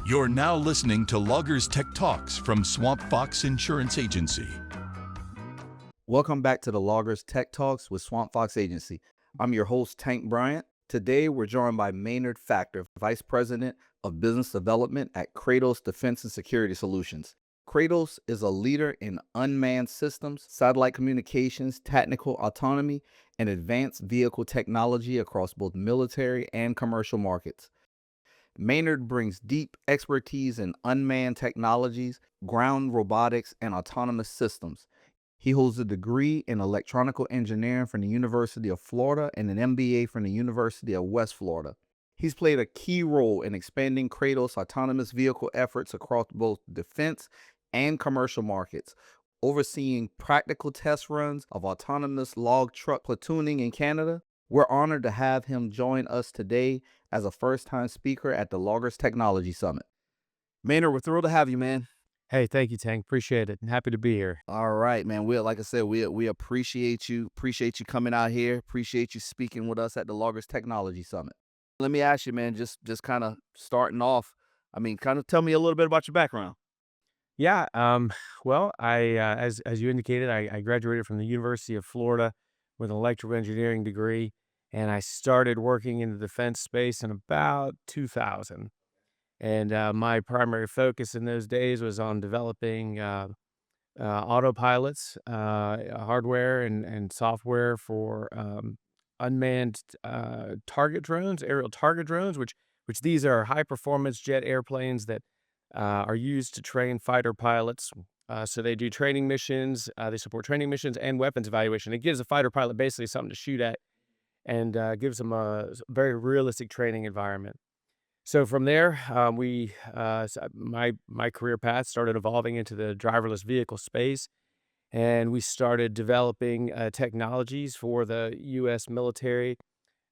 You're now listening to Loggers Tech Talks from Swamp Fox Insurance Agency. Welcome back to the Loggers Tech Talks with Swamp Fox Agency. I'm your host, Tank Bryant. Today, we're joined by Maynard Factor, Vice President of Business Development at Kratos Defense Security Solutions. Kratos is a leader in unmanned systems, satellite communications, technical autonomy, and advanced vehicle technology across both military and commercial markets. Maynard brings deep expertise in unmanned technologies, ground robotics, and autonomous systems. He holds a degree in electronical engineering from the University of Florida and an MBA from the University of West Florida. He's played a key role in expanding Kratos' autonomous vehicle efforts across both defense and commercial markets, overseeing practical test runs of autonomous log truck platooning in Canada. We're honored to have him join us today as a first-time speaker at the Loggers Technology Summit. Maynard, we're thrilled to have you, man. Hey, thank you, Tank. Appreciate it. And happy to be here. All right, man. Like I said, we appreciate you. Appreciate you coming out here. Appreciate you speaking with us at the Loggers Technology Summit. Let me ask you, man, just kind of starting off, kind of tell me a little bit about your background. Yeah. Well, as you indicated, I graduated from the University of Florida with an electrical engineering degree, and I started working in the defense space in about 2000. And my primary focus in those days was on developing autopilots, hardware and software for unmanned target drones, aerial target drones, which these are high performance jet airplanes that are used to train fighter pilots. So they do training missions, they support training missions and weapons evaluation. It gives a fighter pilot basically something to shoot at and gives them a very realistic training environment. So from there, my career path started evolving into the driverless vehicle space, and we started developing technologies for the U.S. military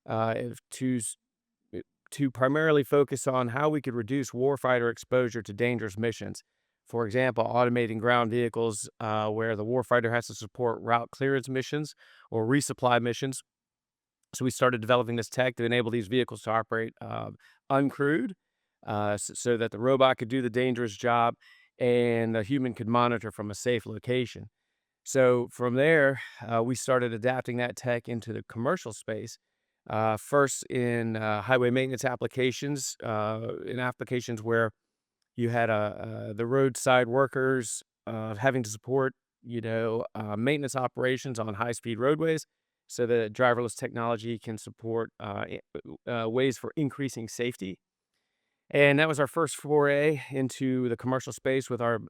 uh, to primarily focus on how we could reduce warfighter exposure to dangerous missions. For example, automating ground vehicles where the warfighter has to support route clearance missions or resupply missions. So we started developing this tech to enable these vehicles to operate uncrewed, so that the robot could do the dangerous job and the human could monitor from a safe location. So from there, we started adapting that tech into the commercial space. First in highway maintenance applications, in applications where you had the roadside workers having to support, maintenance operations on high-speed roadways, so that driverless technology can support ways for increasing safety. And that was our first foray into the commercial space with our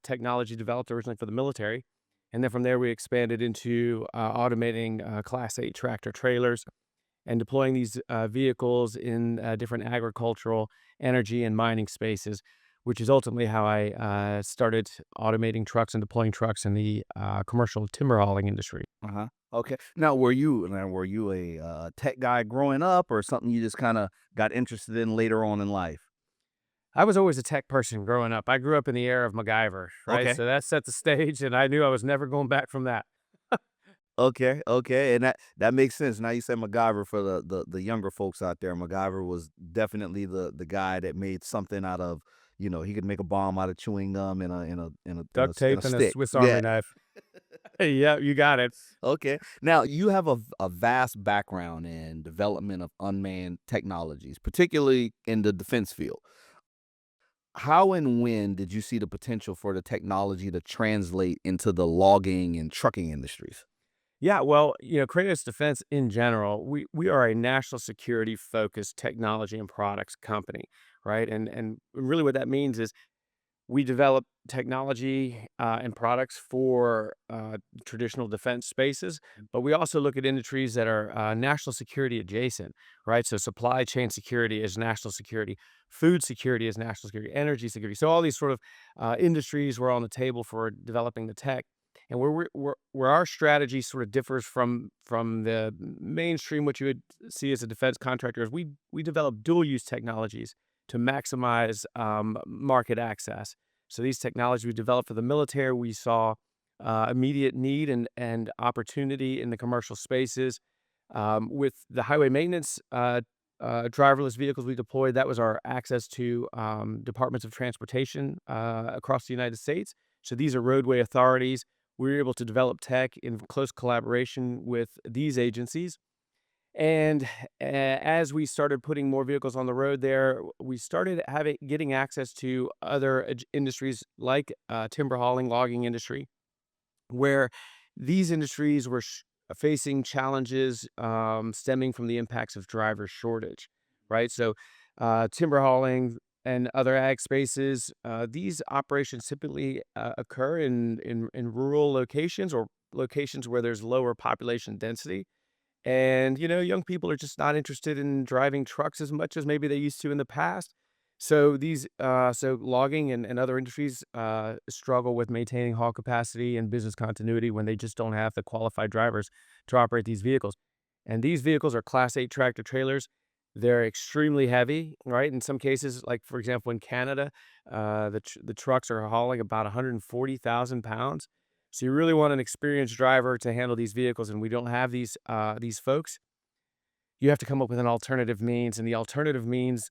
technology developed originally for the military. And then from there, we expanded into automating Class 8 tractor trailers and deploying these vehicles in different agricultural, energy, and mining spaces, which is ultimately how I started automating trucks and deploying trucks in the commercial timber hauling industry. Uh-huh. Okay. Now, were you a tech guy growing up, or something you just kind of got interested in later on in life? I was always a tech person growing up. I grew up in the era of MacGyver, right? Okay. So that set the stage, and I knew I was never going back from that. Okay, and that makes sense. Now you said MacGyver for the younger folks out there. MacGyver was definitely the guy that made something out of, he could make a bomb out of chewing gum Duct in a tape and a stick. Swiss Yeah. Army knife. Yeah, you got it. Okay. Now you have a vast background in development of unmanned technologies, particularly in the defense field. How and when did you see the potential for the technology to translate into the logging and trucking industries? Yeah, well, Kratos Defense in general, we are a national security focused technology and products company, right? And really what that means is we develop technology and products for traditional defense spaces, but we also look at industries that are national security adjacent, right? So supply chain security is national security, food security is national security, energy security. So all these sort of industries were on the table for developing the tech. And where our strategy sort of differs from the mainstream, what you would see as a defense contractor, is we develop dual use technologies to maximize market access. So these technologies we developed for the military, we saw immediate need and opportunity in the commercial spaces. With the highway maintenance driverless vehicles we deployed, that was our access to departments of transportation across the United States. So these are roadway authorities. We were able to develop tech in close collaboration with these agencies. And as we started putting more vehicles on the road there, we started getting access to other industries like timber hauling, logging industry, where these industries were facing challenges stemming from the impacts of driver shortage, right? So, timber hauling and other ag spaces, these operations typically occur in rural locations or locations where there's lower population density. And, young people are just not interested in driving trucks as much as maybe they used to in the past. So logging and other industries struggle with maintaining haul capacity and business continuity when they just don't have the qualified drivers to operate these vehicles. And these vehicles are Class 8 tractor trailers. They're extremely heavy, right? In some cases, like for example, in Canada, the trucks are hauling about 140,000 pounds. So you really want an experienced driver to handle these vehicles, and we don't have these folks. You have to come up with an alternative means, and the alternative means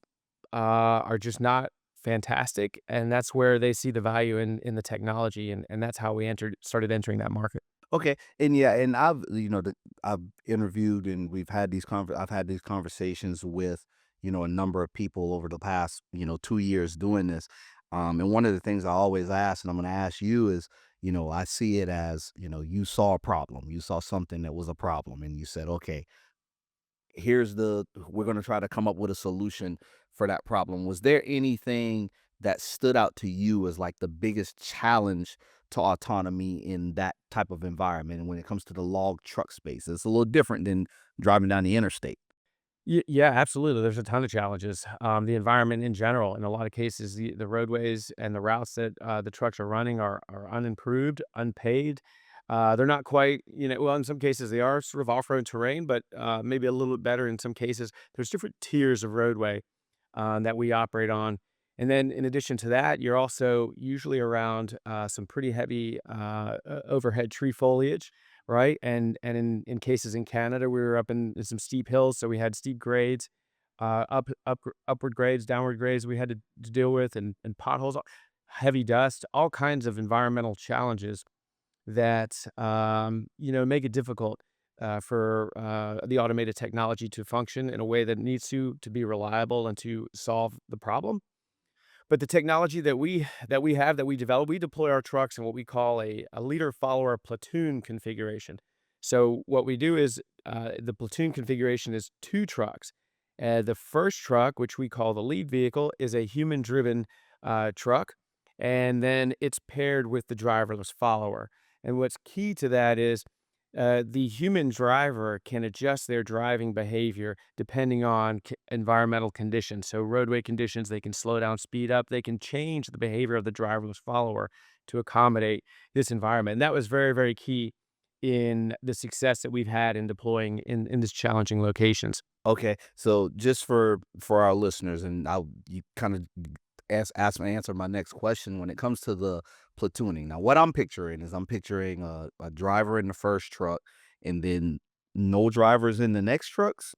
are just not fantastic, and that's where they see the value in the technology, and that's how we started entering that market. Okay, and yeah, and I've interviewed and I've had these conversations with a number of people over the past 2 years doing this, and one of the things I always ask, and I'm going to ask you is, I see it as you saw a problem, you saw something that was a problem, and you said, okay, we're going to try to come up with a solution for that problem. Was there anything that stood out to you as like the biggest challenge to autonomy in that type of environment? And when it comes to the log truck space, it's a little different than driving down the interstate. Yeah, absolutely. There's a ton of challenges. The environment in general, in a lot of cases, the roadways and the routes that the trucks are running are unimproved, unpaved. They're not quite, well, in some cases they are sort of off-road terrain, but maybe a little bit better in some cases. There's different tiers of roadway that we operate on. And then in addition to that, you're also usually around some pretty heavy overhead tree foliage, right? And in cases in Canada, we were up in some steep hills, so we had steep grades, upward grades, downward grades we had to deal with, and potholes, heavy dust, all kinds of environmental challenges that make it difficult for the automated technology to function in a way that it needs to be reliable and to solve the problem. But the technology that we develop, we deploy our trucks in what we call a leader follower platoon configuration. So what we do is the platoon configuration is two trucks. The first truck, which we call the lead vehicle, is a human driven truck, and then it's paired with the driverless follower. And what's key to that is the human driver can adjust their driving behavior depending on environmental conditions. So, roadway conditions, they can slow down, speed up, they can change the behavior of the driverless follower to accommodate this environment. And that was very, very key in the success that we've had in deploying in these challenging locations. Okay, so just for our listeners, and you kind of answer my next question when it comes to the platooning. Now, what I'm picturing is I'm picturing a driver in the first truck, and then no drivers in the next trucks.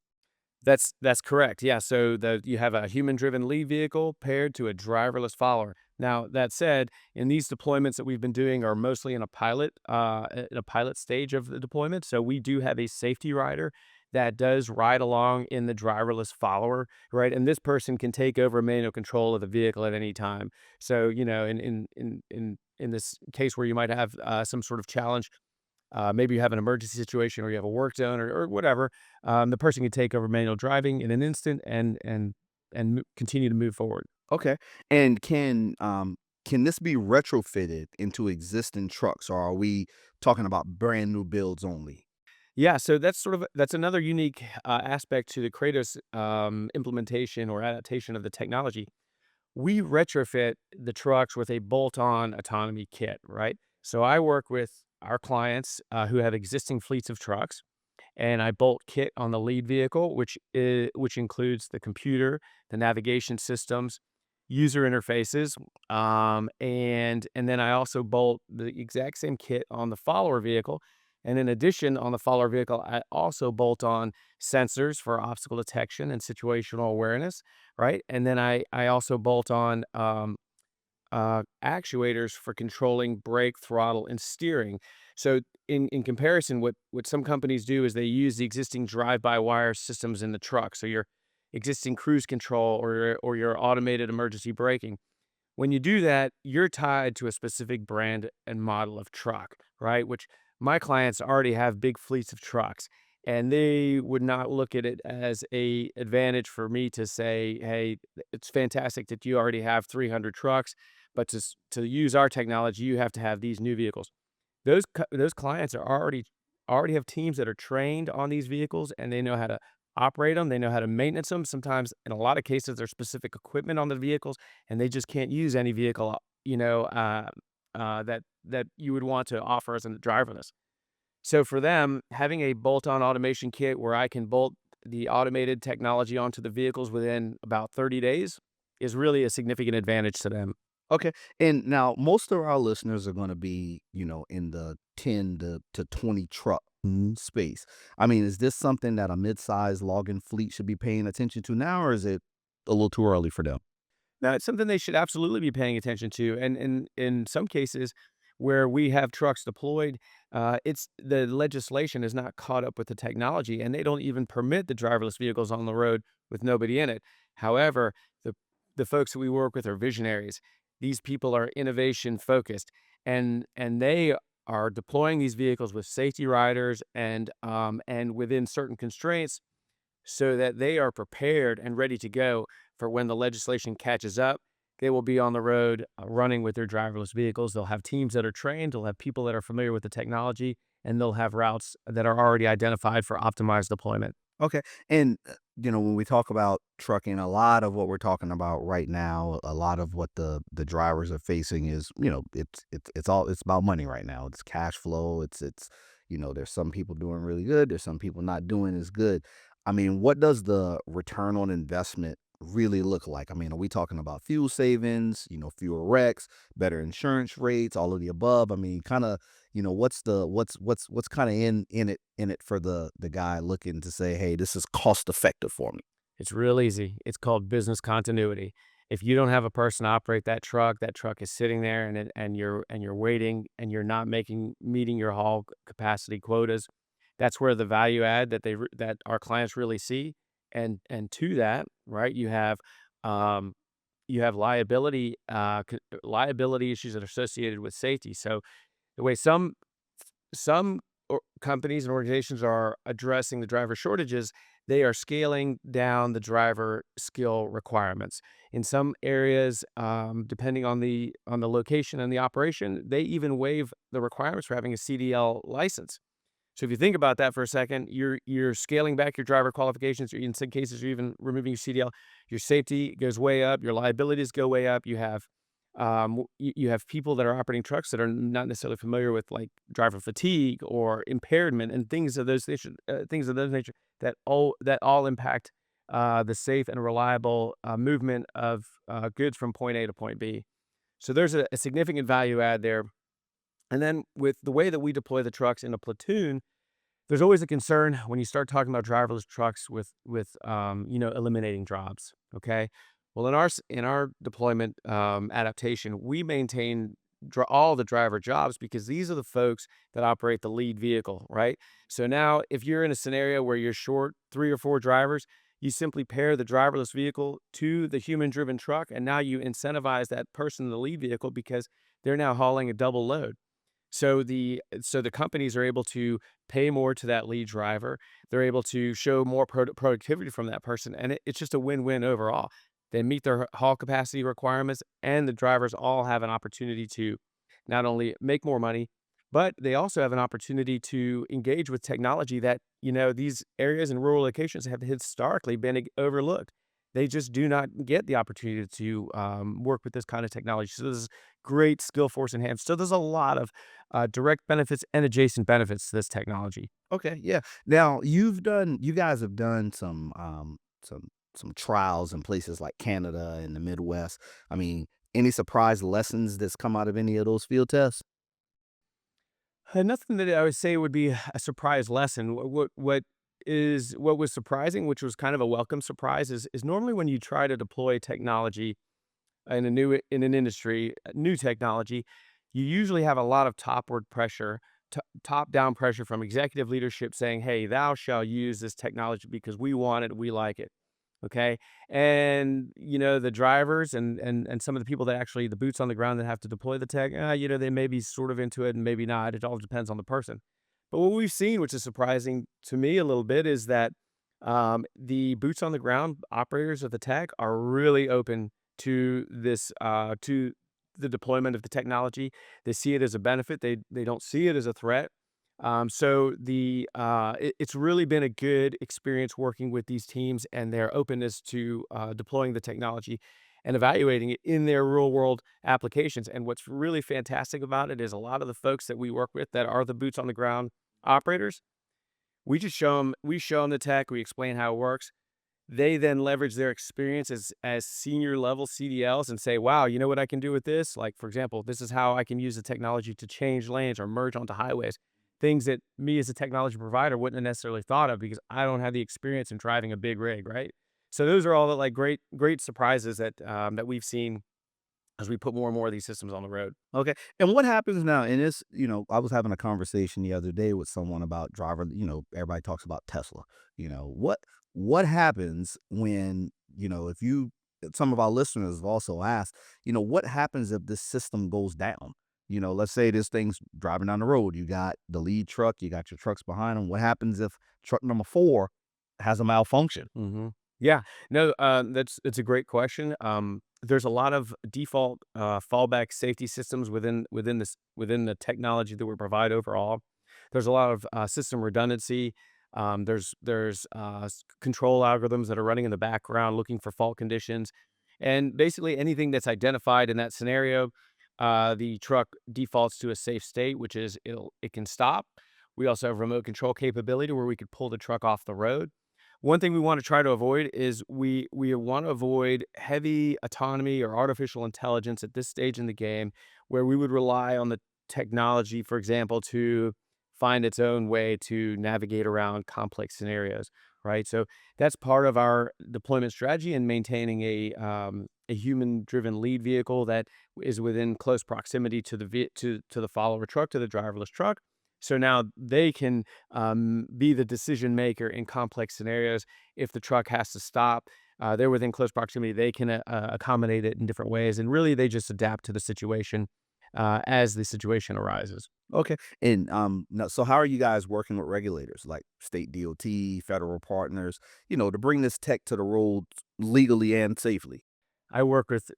That's correct. Yeah. So you have a human-driven lead vehicle paired to a driverless follower. Now, that said, in these deployments that we've been doing are mostly in a pilot stage of the deployment. So we do have a safety rider that does ride along in the driverless follower, right? And this person can take over manual control of the vehicle at any time. So, in this case where you might have some sort of challenge, maybe you have an emergency situation or you have a work zone or whatever, the person can take over manual driving in an instant and continue to move forward. Okay, and can this be retrofitted into existing trucks, or are we talking about brand new builds only? Yeah, so that's another unique aspect to the Kratos implementation or adaptation of the technology. We retrofit the trucks with a bolt-on autonomy kit, right? So I work with our clients who have existing fleets of trucks, and I bolt kit on the lead vehicle, which includes the computer, the navigation systems, user interfaces, and then I also bolt the exact same kit on the follower vehicle, And in addition, on the follower vehicle, I also bolt on sensors for obstacle detection and situational awareness, right? And then I also bolt on actuators for controlling brake, throttle, and steering. So in comparison, what some companies do is they use the existing drive-by-wire systems in the truck. So your existing cruise control or your automated emergency braking. When you do that, you're tied to a specific brand and model of truck, right? Which my clients already have big fleets of trucks, and they would not look at it as a advantage for me to say, "Hey, it's fantastic that you already have 300 trucks, but to use our technology, you have to have these new vehicles." Those clients are already have teams that are trained on these vehicles, and they know how to operate them. They know how to maintenance them. Sometimes, in a lot of cases, there's specific equipment on the vehicles, and they just can't use any vehicle, that you would want to offer as a driverless. So for them, having a bolt-on automation kit where I can bolt the automated technology onto the vehicles within about 30 days is really a significant advantage to them. Okay. And now most of our listeners are going to be, in the 10 to 20 truck space. I mean, is this something that a mid-sized logging fleet should be paying attention to now, or is it a little too early for them? Now, it's something they should absolutely be paying attention to, and in some cases where we have trucks deployed, it's the legislation is not caught up with the technology, and they don't even permit the driverless vehicles on the road with nobody in it. However, the the folks that we work with are visionaries. These people are innovation focused, and they are deploying these vehicles with safety riders and within certain constraints so that they are prepared and ready to go for when the legislation catches up. They will be on the road running with their driverless vehicles. They'll have teams that are trained, they'll have people that are familiar with the technology, and they'll have routes that are already identified for optimized deployment. Okay. And, when we talk about trucking, a lot of what we're talking about right now, a lot of what the drivers are facing is, it's about money right now. It's cash flow. There's some people doing really good. There's some people not doing as good. I mean, what does the return on investment really look like? I mean, are we talking about fuel savings, fewer wrecks, better insurance rates, all of the above? I mean, kind of, what's kind of in it for the guy looking to say, hey, this is cost effective for me. It's real easy. It's called business continuity. If you don't have a person to operate that truck is sitting there and you're waiting and you're not meeting your haul capacity quotas. That's where the value add that our clients really see. And to that, right, um, you have liability issues that are associated with safety. So the way some companies and organizations are addressing the driver shortages, they are scaling down the driver skill requirements. In some areas, depending on the location and the operation, they even waive the requirements for having a CDL license. So if you think about that for a second, you're scaling back your driver qualifications, or in some cases, you're even removing your CDL. Your safety goes way up, your liabilities go way up. You have people that are operating trucks that are not necessarily familiar with like driver fatigue or impairment and things of those nature that all impact the safe and reliable movement of goods from point A to point B. So there's a significant value add there. And then with the way that we deploy the trucks in a platoon, there's always a concern when you start talking about driverless trucks with eliminating jobs. Okay, well in our deployment adaptation, we maintain all the driver jobs because these are the folks that operate the lead vehicle, right? So now, if you're in a scenario where you're short 3 or 4 drivers, you simply pair the driverless vehicle to the human-driven truck, and now you incentivize that person in the lead vehicle because they're now hauling a double load. So the companies are able to pay more to that lead driver. They're able to show more productivity from that person, and it's just a win-win overall. They meet their haul capacity requirements, and the drivers all have an opportunity to not only make more money, but they also have an opportunity to engage with technology that these areas and rural locations have historically been overlooked. They just do not get the opportunity to work with this kind of technology. So this is great skill force enhanced. So there's a lot of direct benefits and adjacent benefits to this technology. Okay, yeah. Now you guys have done some trials in places like Canada and the Midwest. I mean, any surprise lessons that's come out of any of those field tests? Nothing that I would say would be a surprise lesson. What was surprising, which was kind of a welcome surprise, is normally when you try to deploy technology in an industry, new technology, you usually have a lot of topward pressure, top down pressure from executive leadership saying, "Hey, thou shall use this technology because we want it, we like it." Okay, and the drivers and some of the people that actually the boots on the ground that have to deploy the tech, they may be sort of into it and maybe not. It all depends on the person. But what we've seen, which is surprising to me a little bit, is that the boots on the ground operators of the tech are really open to to the deployment of the technology. They see it as a benefit. They don't see it as a threat. It's really been a good experience working with these teams and their openness to deploying the technology and evaluating it in their real world applications. And what's really fantastic about it is a lot of the folks that we work with that are the boots on the ground operators, we show them the tech, we explain how it works. They then leverage their experience as senior level CDLs and say, "Wow, you know what I can do with this? Like, for example, this is how I can use the technology to change lanes or merge onto highways." Things that me as a technology provider wouldn't have necessarily thought of because I don't have the experience in driving a big rig, right? So those are all the like great surprises that we've seen as we put more and more of these systems on the road. Okay. And what happens now? And it's, I was having a conversation the other day with someone about everybody talks about Tesla. What happens when, if you some of our listeners have also asked, what happens if this system goes down? Let's say this thing's driving down the road. You got the lead truck, you got your trucks behind them. What happens if truck number 4 has a malfunction? Yeah, no, that's a great question. There's a lot of default fallback safety systems within the technology that we provide overall. There's a lot of system redundancy. There's control algorithms that are running in the background looking for fault conditions, and basically anything that's identified in that scenario, the truck defaults to a safe state, which is it can stop. We also have remote control capability where we could pull the truck off the road. One thing we want to try to avoid is we want to avoid heavy autonomy or artificial intelligence at this stage in the game where we would rely on the technology, for example, to find its own way to navigate around complex scenarios, right? So that's part of our deployment strategy and maintaining a human-driven lead vehicle that is within close proximity to to the follower truck, to the driverless truck. So now they can be the decision maker in complex scenarios. If the truck has to stop, they're within close proximity. They can accommodate it in different ways, and really they just adapt to the situation as the situation arises. Okay. And now, so how are you guys working with regulators like state DOT, federal partners, to bring this tech to the road legally and safely? I work with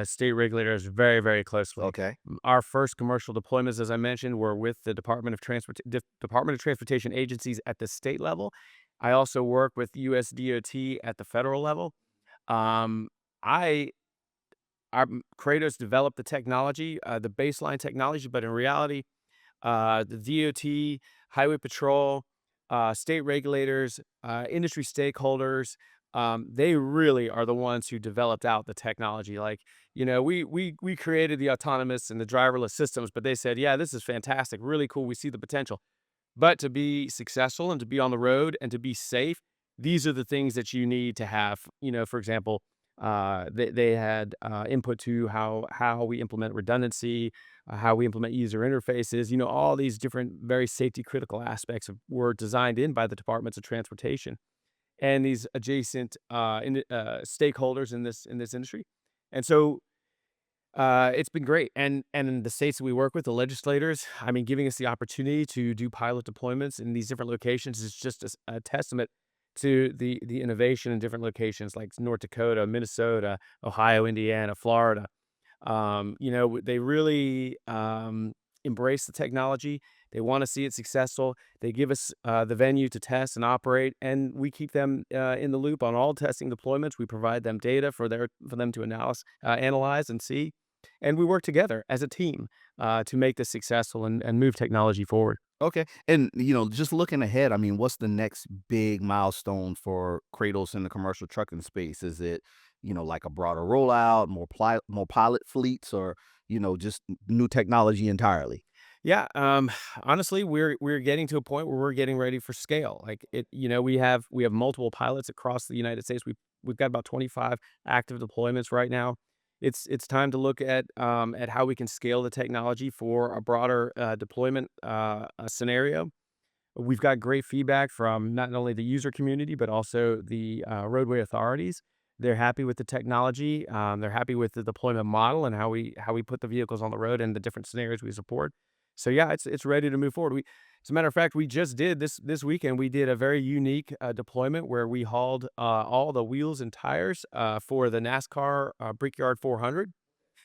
state regulators very, very closely. Okay. Our first commercial deployments, as I mentioned, were with the Department of Transportation agencies at the state level. I also work with US DOT at the federal level. Um, I Kratos developed the technology, the baseline technology, but in reality, the DOT, Highway Patrol, state regulators, industry stakeholders, they really are the ones who developed out the technology. Like, we created the autonomous and the driverless systems, but they said, yeah, this is fantastic, really cool. We see the potential. But to be successful and to be on the road and to be safe, these are the things that you need to have. For example, they had input to how we implement redundancy, how we implement user interfaces. All these different very safety critical aspects were designed in by the departments of transportation and these adjacent stakeholders in this industry. And so it's been great, and the states that we work with, the legislators, I mean, giving us the opportunity to do pilot deployments in these different locations is just a testament to the innovation in different locations like North Dakota, Minnesota, Ohio, Indiana, Florida. They really embrace the technology. They want to see it successful. They give us the venue to test and operate, and we keep them in the loop on all testing deployments. We provide them data for them to analyze and see, and we work together as a team to make this successful and move technology forward. Okay. And, just looking ahead, I mean, what's the next big milestone for Kratos in the commercial trucking space? Is it, like a broader rollout, more pilot fleets, or, just new technology entirely? Yeah, honestly, we're getting to a point where we're getting ready for scale. Like we have multiple pilots across the United States. We've got about 25 active deployments right now. It's time to look at how we can scale the technology for a broader deployment scenario. We've got great feedback from not only the user community, but also the roadway authorities. They're happy with the technology. They're happy with the deployment model and how we put the vehicles on the road and the different scenarios we support. So yeah, it's ready to move forward. As a matter of fact, we just did this weekend. We did a very unique deployment where we hauled all the wheels and tires for the NASCAR Brickyard 400.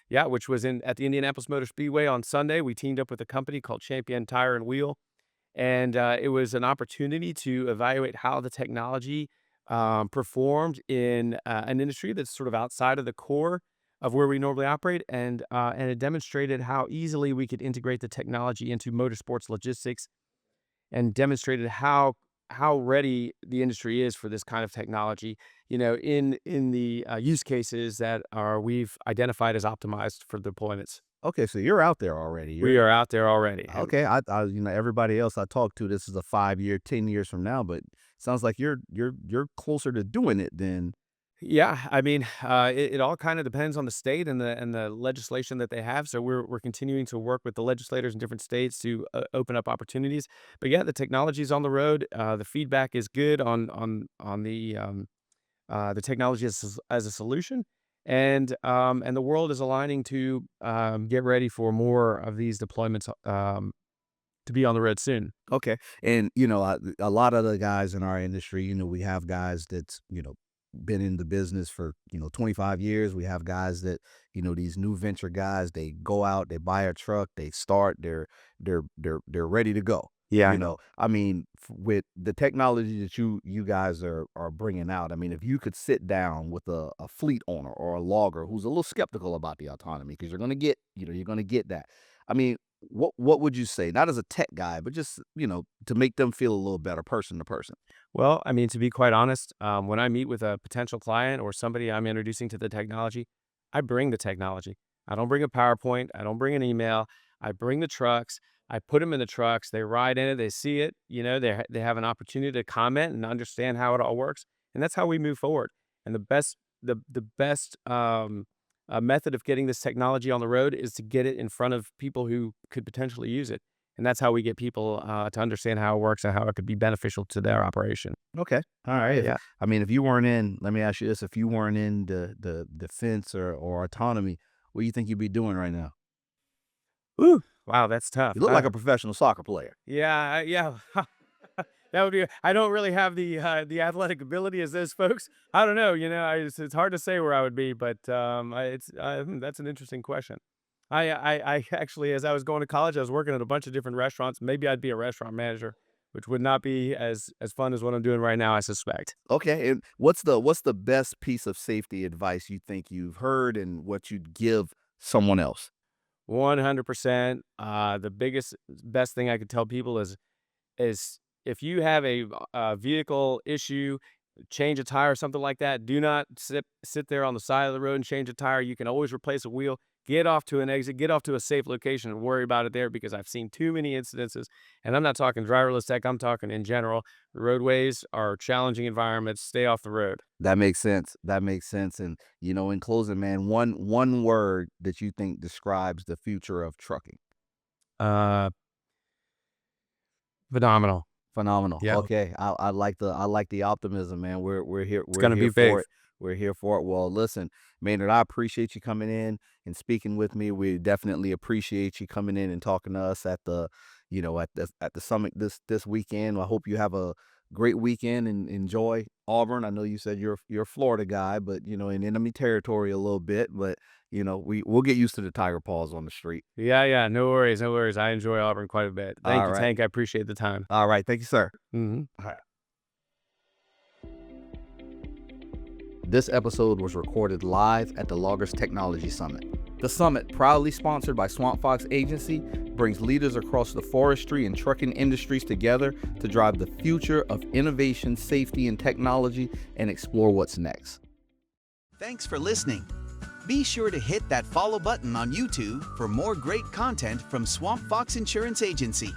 Yeah, which was in at the Indianapolis Motor Speedway on Sunday. We teamed up with a company called Champion Tire and Wheel, and it was an opportunity to evaluate how the technology performed in an industry that's sort of outside of the core of where we normally operate, and it demonstrated how easily we could integrate the technology into motorsports logistics, and demonstrated how ready the industry is for this kind of technology. In the use cases that are we've identified as optimized for deployments. Okay, so you're out there already. We are out there already. Okay. Everybody else I talk to, this is a 5 year, 10 years from now, but sounds like you're closer to doing it than. Yeah, I mean, it all kind of depends on the state and the legislation that they have. So we're continuing to work with the legislators in different states to open up opportunities. But yeah, the technology is on the road. The feedback is good on the technology as a solution, and the world is aligning to get ready for more of these deployments to be on the road soon. Okay. And, a lot of the guys in our industry, we have guys that's, been in the business for, 25 years. We have guys that, these new venture guys, they go out, they buy a truck, they start, they're ready to go. Yeah, I mean, with the technology that you guys are bringing out, I mean, if you could sit down with a fleet owner or a logger who's a little skeptical about the autonomy, because you're going to get that. I mean, what would you say? Not as a tech guy, but just, to make them feel a little better person to person. Well, I mean, to be quite honest, when I meet with a potential client or somebody I'm introducing to the technology, I bring the technology. I don't bring a PowerPoint. I don't bring an email. I bring the trucks. I put them in the trucks. They ride in it. They see it. They have an opportunity to comment and understand how it all works, and that's how we move forward. And the best method of getting this technology on the road is to get it in front of people who could potentially use it. And that's how we get people to understand how it works and how it could be beneficial to their operation. Okay. All right. Yeah. I mean, if you weren't in, let me ask you this, if you weren't in the defense or autonomy, what do you think you'd be doing right now? Ooh, wow, that's tough. You look like a professional soccer player. Yeah, yeah. That would be. I don't really have the athletic ability as those folks. I don't know. It's hard to say where I would be, but that's an interesting question. I actually, as I was going to college, I was working at a bunch of different restaurants. Maybe I'd be a restaurant manager, which would not be as fun as what I'm doing right now, I suspect. Okay. And what's the best piece of safety advice you think you've heard and what you'd give someone else? 100%. The best thing I could tell people is if you have a vehicle issue, change a tire or something like that, do not sit there on the side of the road and change a tire. You can always replace a wheel. Get off to an exit, get off to a safe location and worry about it there, because I've seen too many incidences. And I'm not talking driverless tech, I'm talking in general. Roadways are challenging environments. Stay off the road. That makes sense. That makes sense. And, in closing, man, one word that you think describes the future of trucking. Uh, Phenomenal. Phenomenal. Yeah. Okay. I like the optimism, man. We're here. It's We're gonna here be big. for it. We're here for it. Well, listen, Maynard, I appreciate you coming in and speaking with me. We definitely appreciate you coming in and talking to us at the summit this weekend. I hope you have a great weekend and enjoy Auburn. I know you said you're a Florida guy, but in enemy territory a little bit. But we'll get used to the tiger paws on the street. Yeah, yeah. No worries, no worries. I enjoy Auburn quite a bit. Thank All you, right. Tank. I appreciate the time. All right. Thank you, sir. Hmm. All right. This episode was recorded live at the Loggers Technology Summit. The summit, proudly sponsored by Swamp Fox Agency, brings leaders across the forestry and trucking industries together to drive the future of innovation, safety, and technology and explore what's next. Thanks for listening. Be sure to hit that follow button on YouTube for more great content from Swamp Fox Insurance Agency.